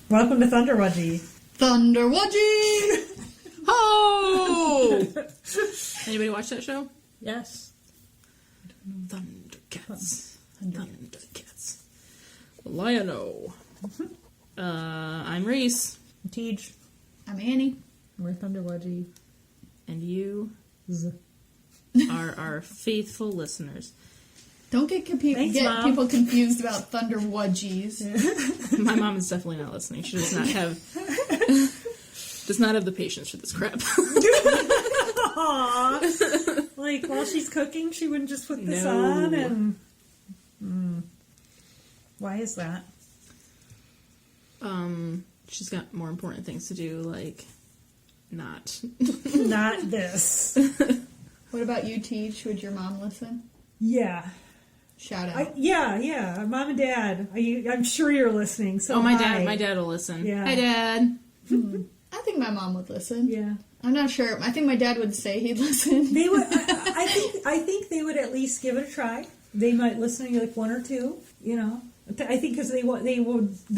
Welcome to Thunderwudgie. Thunderwudgie! Ho! Anybody watch that show? Yes. Thundercats. Thundercats. Lion-O. I'm Reese. I'm Teej. I'm Annie. We're Thunderwudgie. And you are our faithful listeners. Don't get people confused about Thunderwudgies. My mom is definitely not listening. She does not have the patience for this crap. Aww. Like, while she's cooking, she wouldn't just put this on and... Why is that? She's got more important things to do, like not this. What about you, Teej? Would your mom listen? Yeah. Shout out. Yeah. Mom and Dad. I'm sure you're listening. So my dad will listen. Yeah. Hi, Dad. I think my mom would listen. Yeah. I'm not sure. I think my dad would say he'd listen. They would. I think they would at least give it a try. They might listen to like one or two. You know. I think because they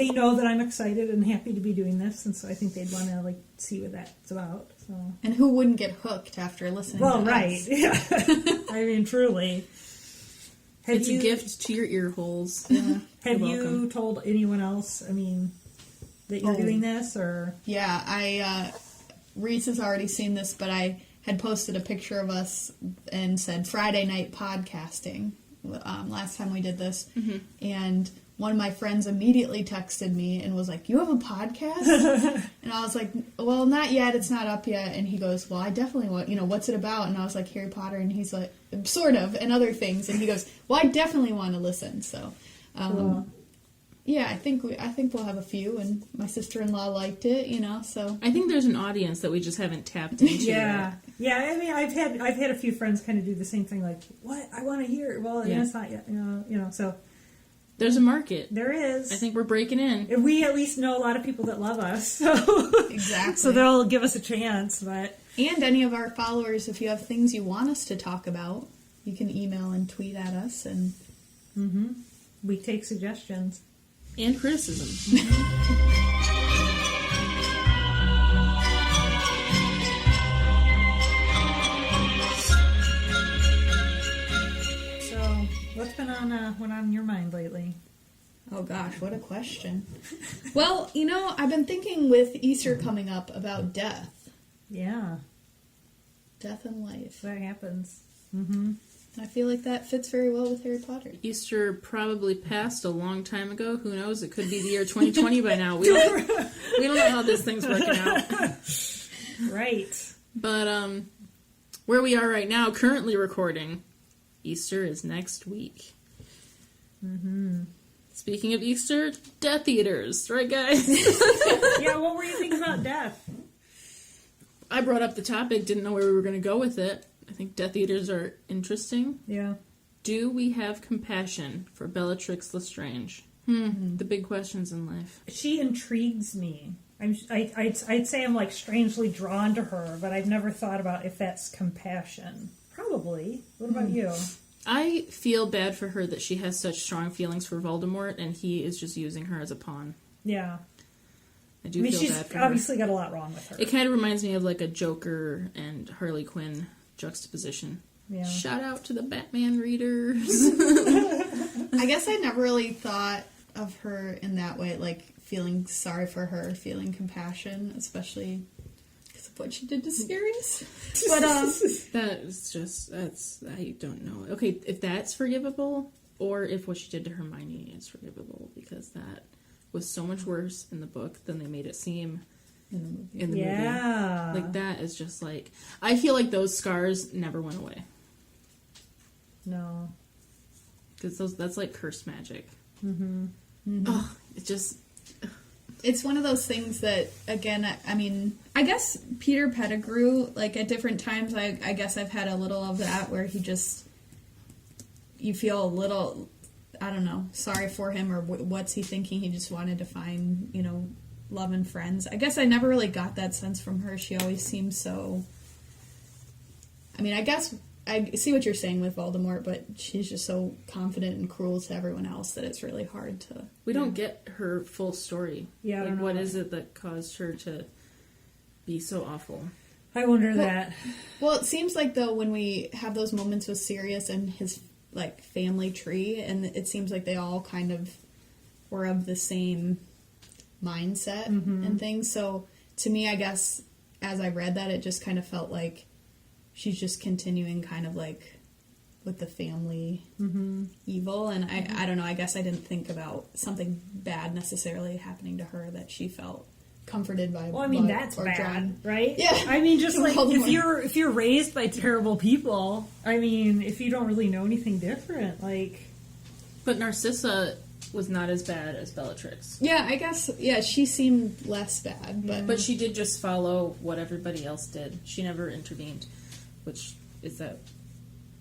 know that I'm excited and happy to be doing this, and so I think they'd want to like see what that's about. So. And who wouldn't get hooked after listening? Well, to right. us? Yeah. I mean, truly. It's a gift to your ear holes. Yeah. Have you told anyone else? I mean, that you're doing this, or? Yeah, Reese has already seen this, but I had posted a picture of us and said Friday night podcasting. Last time we did this, and one of my friends immediately texted me and was like, "You have a podcast?" And I was like, "Well, not yet. It's not up yet." And he goes, "Well, I definitely want. What's it about?" And I was like, "Harry Potter." And he's like, "Sort of," and other things. And he goes, "Well, I definitely want to listen." So, Cool. yeah, I think we'll have a few. And my sister-in-law liked it, So I think there's an audience that we just haven't tapped into. Yeah. I mean, I've had a few friends kind of do the same thing. Like, what? I want to hear it. Well, it's not yet. So there's a market. There is. I think we're breaking in. And we at least know a lot of people that love us. So. Exactly. So they'll give us a chance. But and any of our followers, if you have things you want us to talk about, you can email and tweet at us, and we take suggestions and criticism. What's been on your mind lately? Oh gosh, what a question. Well, I've been thinking with Easter coming up about death. Yeah. Death and life. That happens. I feel like that fits very well with Harry Potter. Easter probably passed a long time ago. Who knows? It could be the year 2020 by now. We don't know how this thing's working out. Right. But where we are right now, currently recording, Easter is next week. Speaking of Easter, Death Eaters, right, guys? Yeah, what were you thinking about death? I brought up the topic, didn't know where we were going to go with it. I think Death Eaters are interesting. Yeah. Do we have compassion for Bellatrix Lestrange? The big questions in life. She intrigues me. I'd say I'm like strangely drawn to her, but I've never thought about if that's compassion. Probably. What about you? I feel bad for her that she has such strong feelings for Voldemort, and he is just using her as a pawn. Yeah. I feel bad for her. She's obviously got a lot wrong with her. It kind of reminds me of like a Joker and Harley Quinn juxtaposition. Yeah. Shout out to the Batman readers. I guess I never really thought of her in that way, like feeling sorry for her, feeling compassion, especially because of what she did to Sirius. But I don't know. Okay, if that's forgivable, or if what she did to Hermione is forgivable, because that was so much worse in the book than they made it seem in the movie. Yeah. Like, that is just like... I feel like those scars never went away. No. Because that's like cursed magic. Oh, it just... It's one of those things that, again, I mean, I guess Peter Pettigrew, like, at different times, I guess I've had a little of that where he just... You feel a little... I don't know, sorry for him, or what's he thinking? He just wanted to find, love and friends. I guess I never really got that sense from her. She always seems so... I mean, I guess I see what you're saying with Voldemort, but she's just so confident and cruel to everyone else that it's really hard to... We don't get her full story. Yeah, I don't know. What is it that caused her to be so awful? I wonder that. Well, it seems like, though, when we have those moments with Sirius and his, like, family tree, and it seems like they all kind of were of the same mindset and things. So, to me, I guess, as I read that, it just kind of felt like she's just continuing kind of, like, with the family evil. And I don't know, I guess I didn't think about something bad necessarily happening to her that she felt comforted by. Well, I mean, that's or bad, drawn. right? Yeah. I mean, just like Voldemort. if you're raised by terrible people, I mean, if you don't really know anything different, like. But Narcissa was not as bad as Bellatrix. Yeah, I guess, she seemed less bad, But she did just follow what everybody else did. She never intervened, which, is that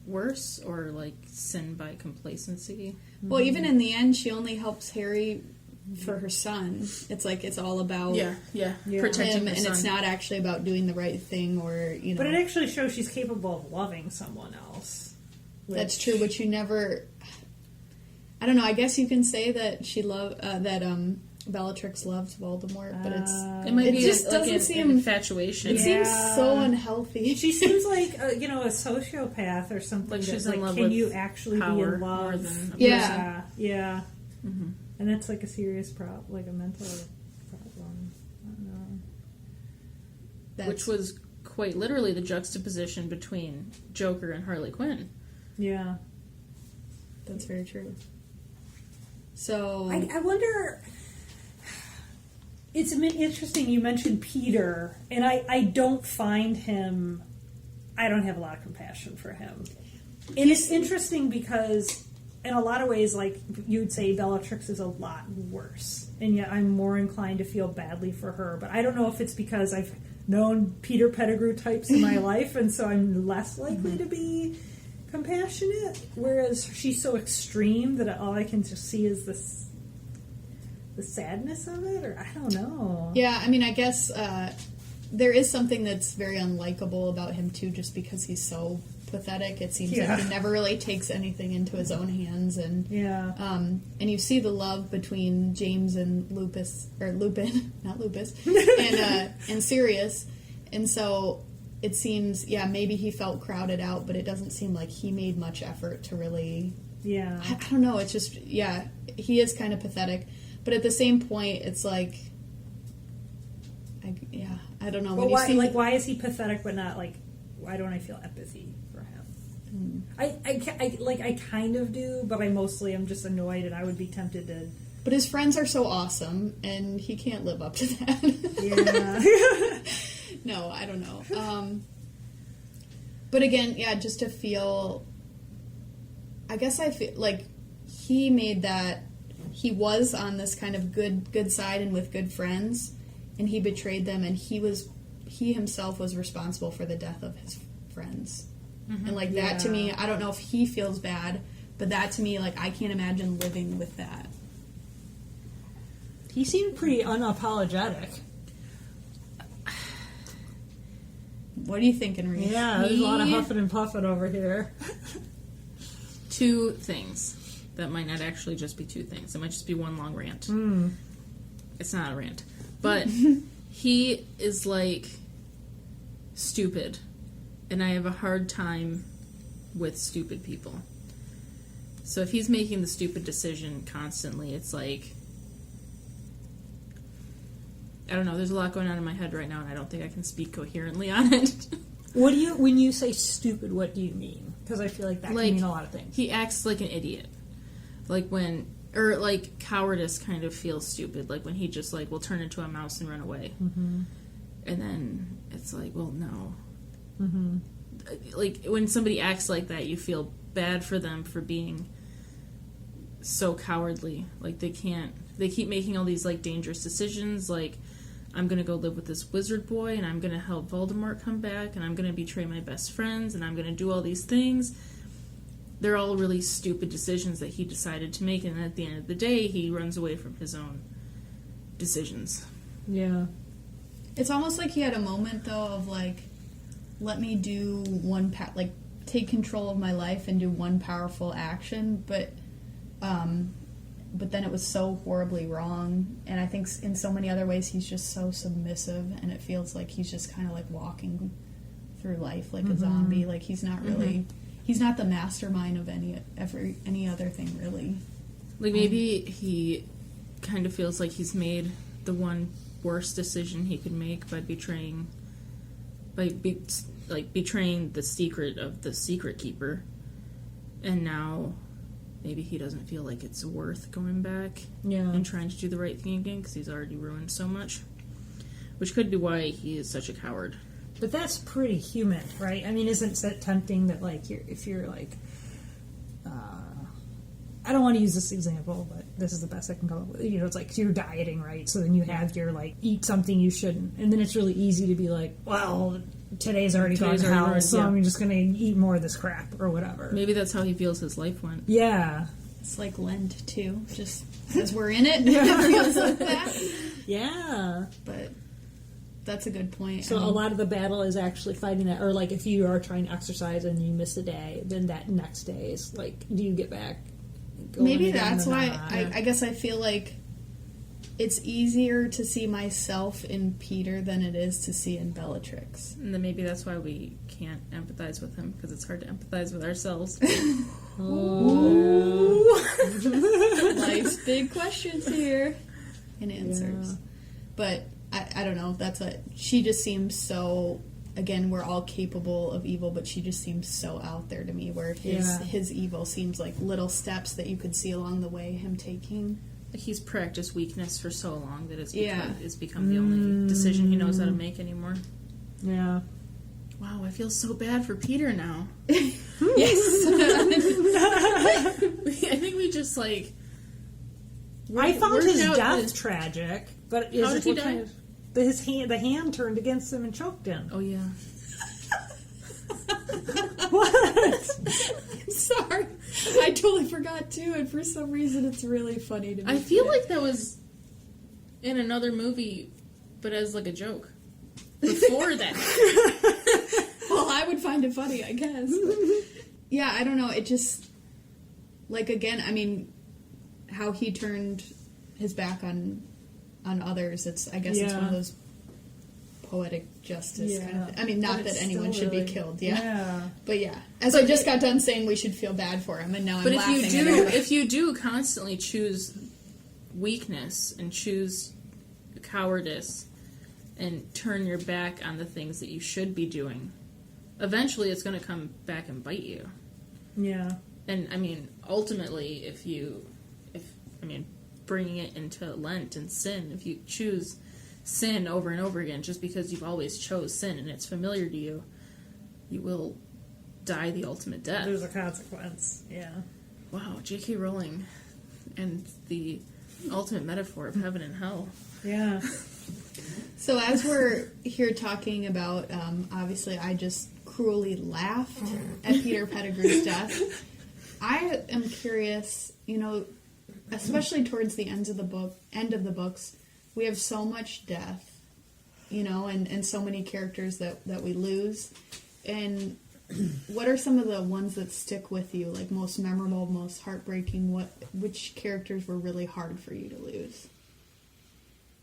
worse or, like, sin by complacency? Well, even in the end, she only helps Harry for her son. It's like it's all about Yeah. Protecting him, her and son. it's not actually about doing the right thing or, you know. But it actually shows she's capable of loving someone else. That's true, but you never... I don't know, I guess you can say that Bellatrix loves Voldemort, but It might it be just like doesn't an seem... infatuation. It seems Yeah. so unhealthy. She seems like a sociopath or something. Like she's that, in love can with you actually be power in love? more than a Yeah. Yeah. And that's like a serious problem, like a mental problem. I don't know. Which was quite literally the juxtaposition between Joker and Harley Quinn. Yeah. That's very true. So... I wonder. It's interesting you mentioned Peter, and I don't find him. I don't have a lot of compassion for him. And it's interesting because, in a lot of ways, like you'd say, Bellatrix is a lot worse, and yet I'm more inclined to feel badly for her. But I don't know if it's because I've known Peter Pettigrew types in my life, and so I'm less likely to be compassionate, whereas she's so extreme that all I can just see is the sadness of it, or I don't know. Yeah, I mean, I guess there is something that's very unlikable about him, too, just because he's so pathetic. It seems like he never really takes anything into his own hands, and and you see the love between James and Lupin, not Lupus, and Sirius, and so it seems, maybe he felt crowded out, but it doesn't seem like he made much effort to really... Yeah. I don't know, it's just, he is kind of pathetic. But at the same point, it's like... I don't know. Well, why is he pathetic but not, like... Why don't I feel empathy for him? I kind of do, but I mostly am just annoyed, and I would be tempted to... But his friends are so awesome, and he can't live up to that. Yeah. No, I don't know. But again, just to feel... I guess I feel like he made that... He was on this kind of good side and with good friends, and he betrayed them, and he himself was responsible for the death of his friends. Mm-hmm. And like that to me, I don't know if he feels bad, but that to me, like, I can't imagine living with that. He seemed pretty unapologetic. What are you thinking, Reese? Yeah, there's a lot of huffing and puffing over here. Two things. That might not actually just be two things. It might just be one long rant. It's not a rant. But he is, like, stupid. And I have a hard time with stupid people. So if he's making the stupid decision constantly, it's like... I don't know, there's a lot going on in my head right now, and I don't think I can speak coherently on it. When you say stupid, what do you mean? Because I feel like that can mean a lot of things. He acts like an idiot. Like like cowardice kind of feels stupid. Like when he just, like, will turn into a mouse and run away. Mm-hmm. And then it's like, well, no. Mm-hmm. Like, when somebody acts like that, you feel bad for them for being so cowardly. Like, they keep making all these, like, dangerous decisions, like, I'm gonna go live with this wizard boy, and I'm gonna help Voldemort come back, and I'm gonna betray my best friends, and I'm gonna do all these things. They're all really stupid decisions that he decided to make, and at the end of the day, he runs away from his own decisions. Yeah. It's almost like he had a moment, though, of, like, let me do one path, like, take control of my life and do one powerful action, but then it was so horribly wrong. And I think in so many other ways he's just so submissive, and it feels like he's just kind of like walking through life like a zombie. Like he's not really, he's not the mastermind of any other thing really. Like maybe he kind of feels like he's made the one worst decision he could make by betraying the secret of the secret keeper, and now maybe he doesn't feel like it's worth going back and trying to do the right thing again because he's already ruined so much, which could be why he is such a coward. But that's pretty human, right? I mean, isn't it tempting that, like, if you're like, I don't want to use this example, but this is the best I can come up with. You know, it's like you're dieting, right? So then you have your, like, eat something you shouldn't. And then it's really easy to be like, well, today's already gone to hell, so I'm just going to eat more of this crap or whatever. Maybe that's how he feels his life went. Yeah. It's like Lent, too. Just as we're in it, it feels like that. Yeah. But that's a good point. So a lot of the battle is actually fighting that. Or, like, if you are trying to exercise and you miss a day, then that next day is, like, do you get back? Maybe that's why I guess I feel like it's easier to see myself in Peter than it is to see in Bellatrix. And then maybe that's why we can't empathize with him, because it's hard to empathize with ourselves. Life's big questions here and answers. Yeah. But I don't know. That's what she just seems so. Again, we're all capable of evil, but she just seems so out there to me. Where his evil seems like little steps that you could see along the way him taking. He's practiced weakness for so long that it's become the only decision he knows how to make anymore. Yeah. Wow, I feel so bad for Peter now. Yes. I think we just, like... I found his death tragic, but how did he die? The hand turned against him and choked him. Oh, yeah. What? I'm sorry. I totally forgot, too, and for some reason it's really funny to me. I feel like that was in another movie, but as, like, a joke. Before that. Well, I would find it funny, I guess. Yeah, I don't know. It just... Like, again, I mean, how he turned his back on others, it's one of those poetic justice kind of thing. I mean, not that anyone should be killed, but as I just got done saying we should feel bad for him, and now I'm laughing at it. If you do constantly choose weakness and choose cowardice and turn your back on the things that you should be doing, eventually it's going to come back and bite you. Yeah. And I mean, ultimately, bringing it into Lent and sin, if you choose sin over and over again just because you've always chose sin and it's familiar to you, you will die the ultimate death. There's a consequence. Yeah. Wow, J.K. Rowling and the ultimate metaphor of heaven and hell. Yeah. So as we're here talking about, obviously I just cruelly laughed at Peter Pettigrew's death. I am curious, especially towards the end of the books, we have so much death, and so many characters that we lose. And what are some of the ones that stick with you, like most memorable, most heartbreaking? Which characters were really hard for you to lose?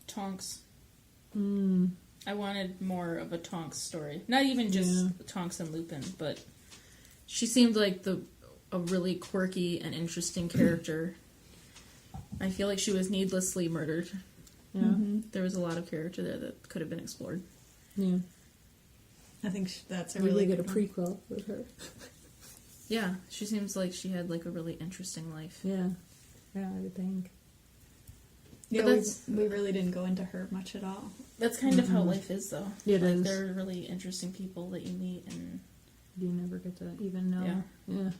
Tonks. I wanted more of a Tonks story. Not even just Tonks and Lupin, but she seemed like a really quirky and interesting character. I feel like she was needlessly murdered. Yeah. Mm-hmm. There was a lot of character there that could have been explored. Yeah. I think that's a really good prequel with her. Yeah, she seems like she had like a really interesting life. Yeah. Yeah, I would think. Yeah, we really didn't go into her much at all. That's kind of how life is, though. It is. There are really interesting people that you meet, and you never get to even know. Yeah.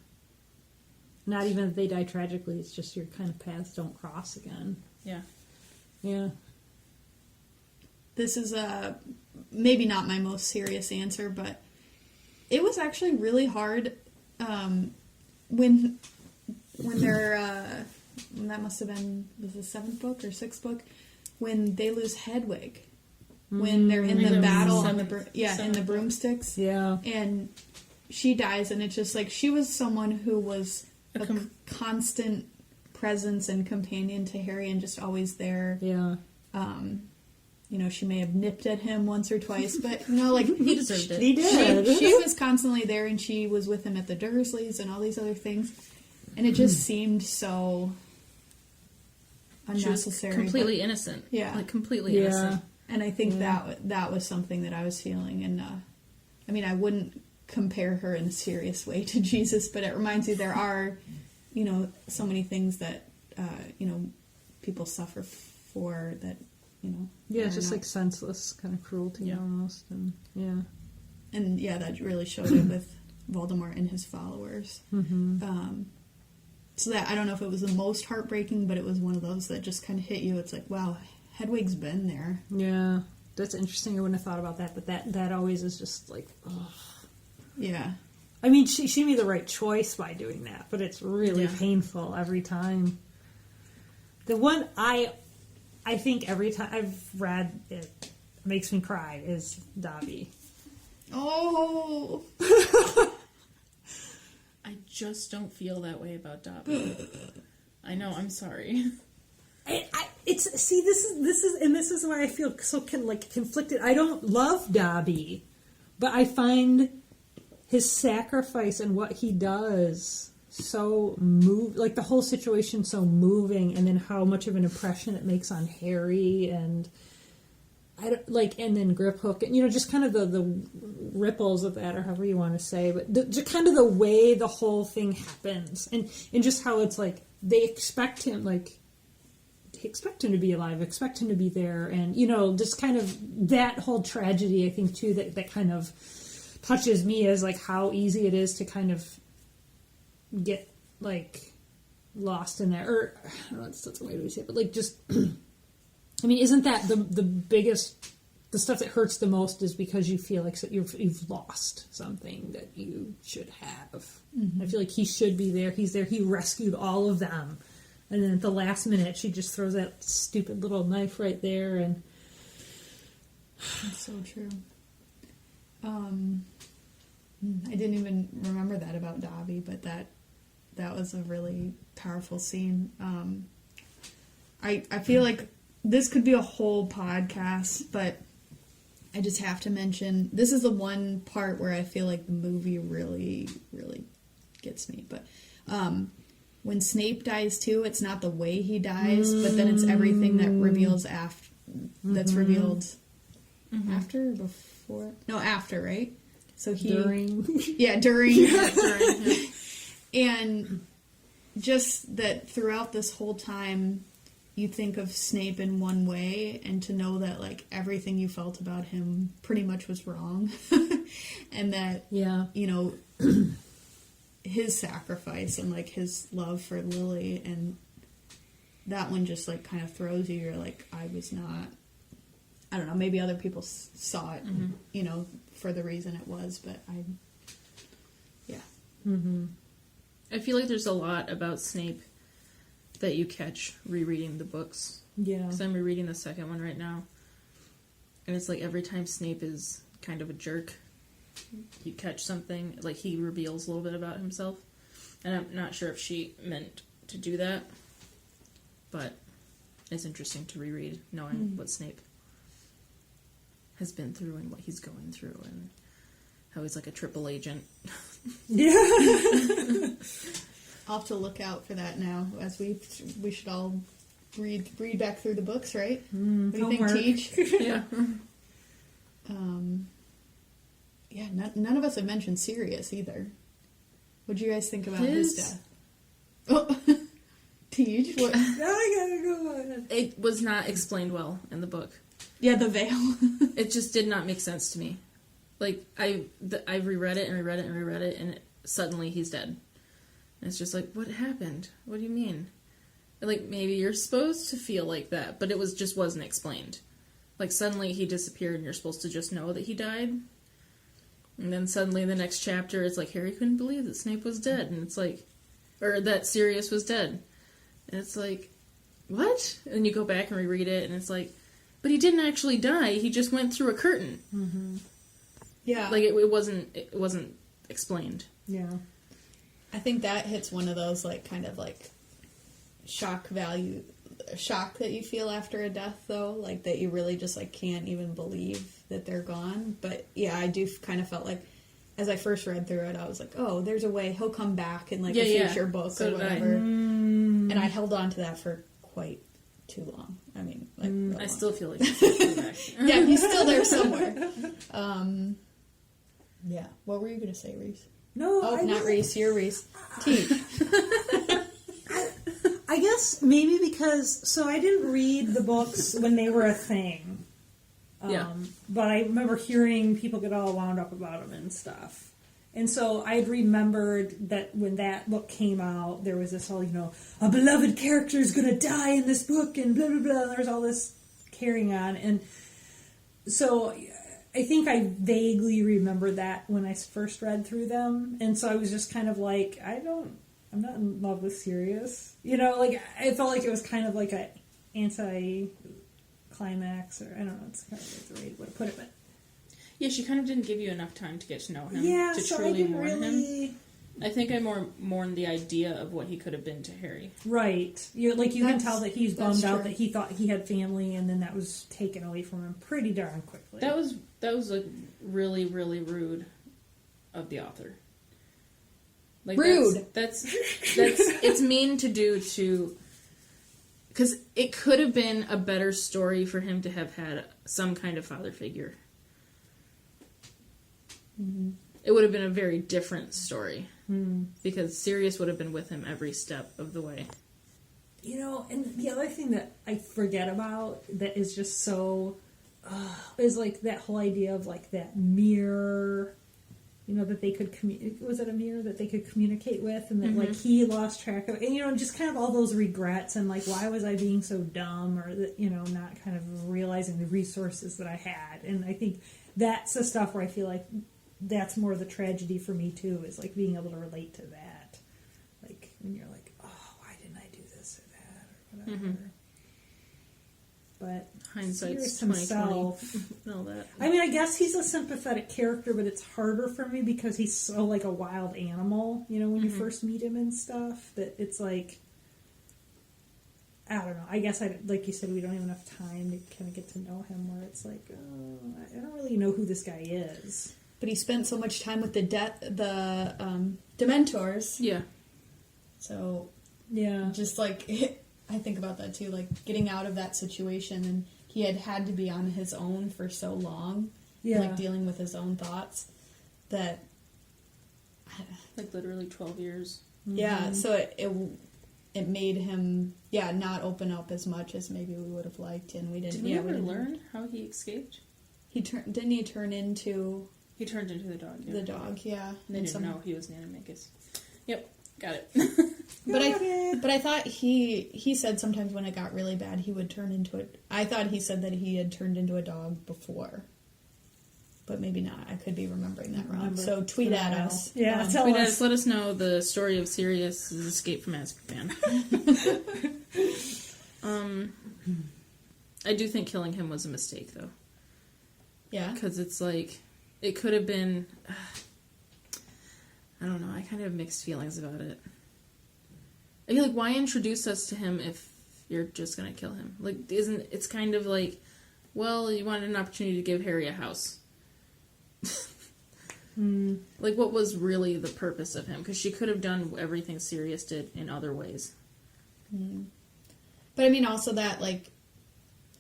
Not even if they die tragically, it's just your kind of paths don't cross again. Yeah. Yeah. This is maybe not my most serious answer, but it was actually really hard when they're that must have been the 7th book or 6th book when they lose Hedwig, when they're in the battle on the in the broomsticks, and she dies, and it's just like she was someone who was a constant presence and companion to Harry, and just always there. Yeah. She may have nipped at him once or twice, but like He deserved it. He did. she was constantly there, and she was with him at the Dursleys and all these other things, and it just seemed so unnecessary. She was completely innocent. Yeah. Like, completely innocent. And I think that was something that I was feeling, and I wouldn't compare her in a serious way to Jesus, but it reminds you there are, so many things that people suffer for that, Yeah, are just not- like senseless kind of cruelty almost, and and that really showed it with Voldemort and his followers. Mm-hmm. So that, I don't know if it was the most heartbreaking, but it was one of those that just kind of hit you. It's like, wow, Hedwig's been there. Yeah, that's interesting. I wouldn't have thought about that, but that always is just like, ugh. Yeah. I mean, she made the right choice by doing that, but it's really painful every time. The one I think every time I've read it makes me cry is Dobby. Oh. I just don't feel that way about Dobby. I know, I'm sorry. This is why I feel so conflicted. I don't love Dobby, but I find his sacrifice and what he does so like the whole situation so moving, and then how much of an impression it makes on Harry, and and then Grip Hook, and just kind of the ripples of that, or however you want to say, but just kind of the way the whole thing happens, and just how it's like they expect him to be alive, expect him to be there, and just kind of that whole tragedy, I think too, that kind of touches me, as like how easy it is to kind of get like lost in there, or I don't know, that's a way to say it, but like just I mean, isn't that the biggest, the stuff that hurts the most is because you feel like you've lost something that you should have. Mm-hmm. I feel like he should be there. He's there. He rescued all of them, and then at the last minute, she just throws that stupid little knife right there, and that's so true. I didn't even remember that about Dobby, but that was a really powerful scene. I feel like this could be a whole podcast, but I just have to mention, this is the one part where I feel like the movie really, really gets me. But when Snape dies too, it's not the way he dies, but then it's everything that reveals that's revealed after or before? No, after, right? So during. During. And just that throughout this whole time, you think of Snape in one way, and to know that like everything you felt about him pretty much was wrong, and that his sacrifice and like his love for Lily, and that one just like kind of throws you. You're like, I was not. I don't know. Maybe other people saw it, for the reason it was, but I feel like there's a lot about Snape that you catch rereading the books. yeah, Because I'm rereading the second one right now, and it's like every time Snape is kind of a jerk, you catch something, like he reveals a little bit about himself, and I'm not sure if she meant to do that, but it's interesting to reread, knowing what Snape has been through and what he's going through, and how he's like a triple agent. yeah. I'll have to look out for that now, as we should all read back through the books, right? What do you think, Teej? Yeah. None of us have mentioned Sirius either. What do you guys think about his death? Oh, Teej, what? I gotta go. It was not explained well in the book. Yeah, the veil. It just did not make sense to me. Like, I reread it and reread it and reread it, and suddenly he's dead. And it's just like, what happened? What do you mean? Like, maybe you're supposed to feel like that, but it just wasn't explained. Like, suddenly he disappeared and you're supposed to just know that he died. And then suddenly the next chapter, it's like, Harry couldn't believe that Snape was dead. And it's like, or that Sirius was dead. And it's like, what? And you go back and reread it, and it's like, but he didn't actually die. He just went through a curtain. Mm-hmm. Yeah. Like, it wasn't explained. Yeah. I think that hits one of those, like, kind of, like, shock that you feel after a death, though. Like, that you really just, like, can't even believe that they're gone. But, yeah, I do kind of felt like, as I first read through it, I was like, oh, there's a way. He'll come back in, like, a future book so or whatever. And I held on to that for quite too long. I mean, like, real I long. still feel like he's coming back. Yeah, he's still there somewhere. Yeah. What were you going to say, Reese? No, Oh, not Reese. You're Reese. Teej. I guess maybe because, so I didn't read the books when they were a thing. But I remember hearing people get all wound up about them and stuff. And so I'd remembered that when that book came out, there was this whole, a beloved character is going to die in this book and blah, blah, blah. And there was all this carrying on. And so I think I vaguely remember that when I first read through them. And so I was just kind of like, I'm not in love with Sirius. Like, I felt like it was kind of like a anti-climax, or I don't know, it's kind of the right way to put it, but... Yeah, she kind of didn't give you enough time to get to know him, to so truly I didn't mourn really... him. I think I mourn the idea of what he could have been to Harry. Right. You can tell that he's bummed out true. that he thought he had family, and then that was taken away from him pretty darn quickly. That was like really, really rude of the author. Like, Rude. That's it's mean to do to, because it could have been a better story for him to have had some kind of father figure. Mm-hmm. It would have been a very different story because Sirius would have been with him every step of the way. And the other thing that I forget about that is just so is like that whole idea of like that mirror. That they could was it a mirror that they could communicate with, and that like he lost track of, and just kind of all those regrets and like, why was I being so dumb, or that not kind of realizing the resources that I had. And I think that's the stuff where I feel like that's more the tragedy for me too, is like being able to relate to that, like when you're like, oh, why didn't I do this or that or whatever. But Hindsight's Sirius himself, 20/20 and all that. I mean, I guess he's a sympathetic character, but it's harder for me because he's so like a wild animal, when you first meet him and stuff, that it's like, I don't know. I guess, like you said, we don't have enough time to kind of get to know him, where it's like, oh, I don't really know who this guy is. But he spent so much time with the Dementors. Yeah. So, Yeah. just like, I think about that too, like getting out of that situation, and he had to be on his own for so long, like dealing with his own thoughts, that... Like literally 12 years. Yeah, so it made him, not open up as much as maybe we would have liked, and we didn't... Did we ever learn how he escaped? Didn't he turn into... He turned into the dog. Yeah. The dog, yeah. They didn't know he was Nanamicus. Yep, got it. But I thought he said sometimes when it got really bad he would turn into it. I thought he said that he had turned into a dog before, but maybe not. I could be remembering that wrong. So tweet at us. Yeah, tell tweet us. at us. Let us know the story of Sirius's escape from Azkaban. I do think killing him was a mistake, though. Yeah, because it's like it could have been. I don't know. I kind of have mixed feelings about it. I feel like, why introduce us to him if you're just gonna kill him? Like, it's kind of like, well, you wanted an opportunity to give Harry a house. Like, what was really the purpose of him? Because she could have done everything Sirius did in other ways. But I mean, also that, like,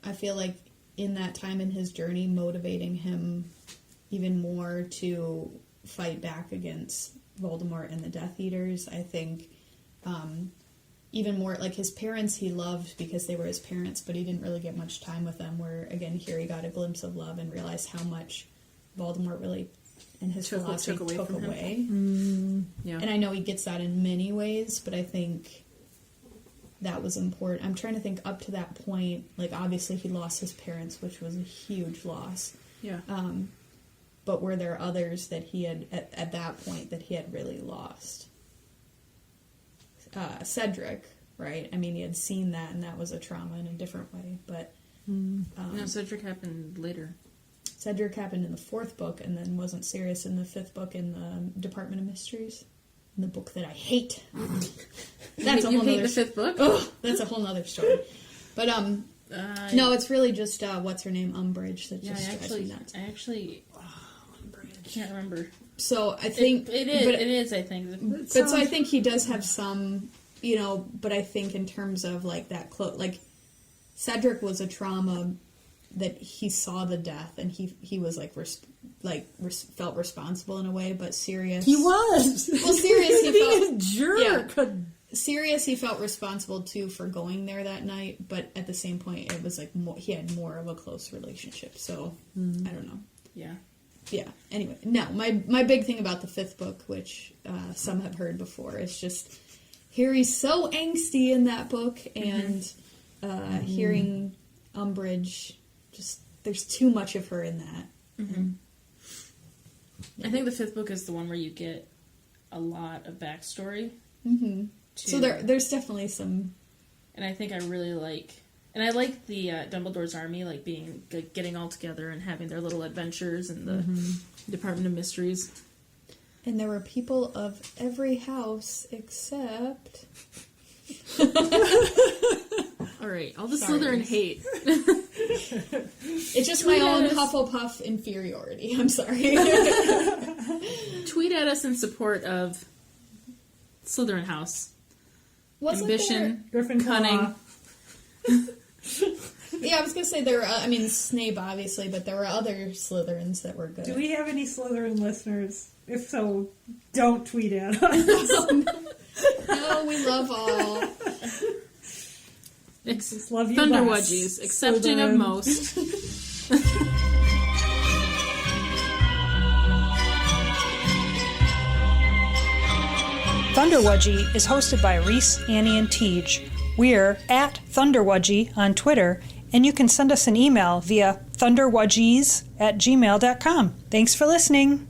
I feel like in that time in his journey, motivating him even more to fight back against Voldemort and the Death Eaters, I think, even more, like, his parents he loved because they were his parents, but he didn't really get much time with them, where, again, here he got a glimpse of love and realized how much Voldemort really, and his philosophy took away. Yeah. And I know he gets that in many ways, but I think that was important. I'm trying to think up to that point, like, obviously he lost his parents, which was a huge loss. Yeah. But were there others that he had, at that point, that he had really lost? Cedric, right? I mean, he had seen that, and that was a trauma in a different way, but... No, Cedric happened later. Cedric happened in the 4th book, and then wasn't Sirius in the 5th book in the Department of Mysteries, in the book that I hate. That's a whole hate nother the 5th book? Oh, that's a whole nother story. But no, it's really just what's her name, UMBRIDGE, that just drives me nuts. I actually can't remember. So I think it is. I think. But so I think he does have some, but I think in terms of like that like Cedric was a trauma that he saw the death and he was felt responsible in a way, but Sirius He was. Well, Sirius he being felt a jerk. Yeah. Sirius he felt responsible too for going there that night, but at the same point it was like he had more of a close relationship. So I don't know. Yeah. Yeah. Anyway, no. My big thing about the 5th book, which some have heard before, is just Harry's so angsty in that book, and hearing UMBRIDGE, just there's too much of her in that. Mm-hmm. I think the 5th book is the one where you get a lot of backstory. Mm-hmm. So there's definitely some, and I think I really like. And I like the Dumbledore's army, like getting all together and having their little adventures in the Department of Mysteries. And there were people of every house except. All right, all the Sorry. Slytherin hate. It's just my own Hufflepuff inferiority. I'm sorry. Tweet at us in support of Slytherin House. Ambition, Griffin cunning. Yeah, I was gonna say there were. Snape obviously, but there were other Slytherins that were good. Do we have any Slytherin listeners? If so, don't tweet at us. No, we love all. Just love you Thunderwudgies, less. accepting of most. Thunderwudgie is hosted by Reese, Annie, and Teej. We're at Thunderwudgie on Twitter, and you can send us an email via thunderwudgies@gmail.com. Thanks for listening.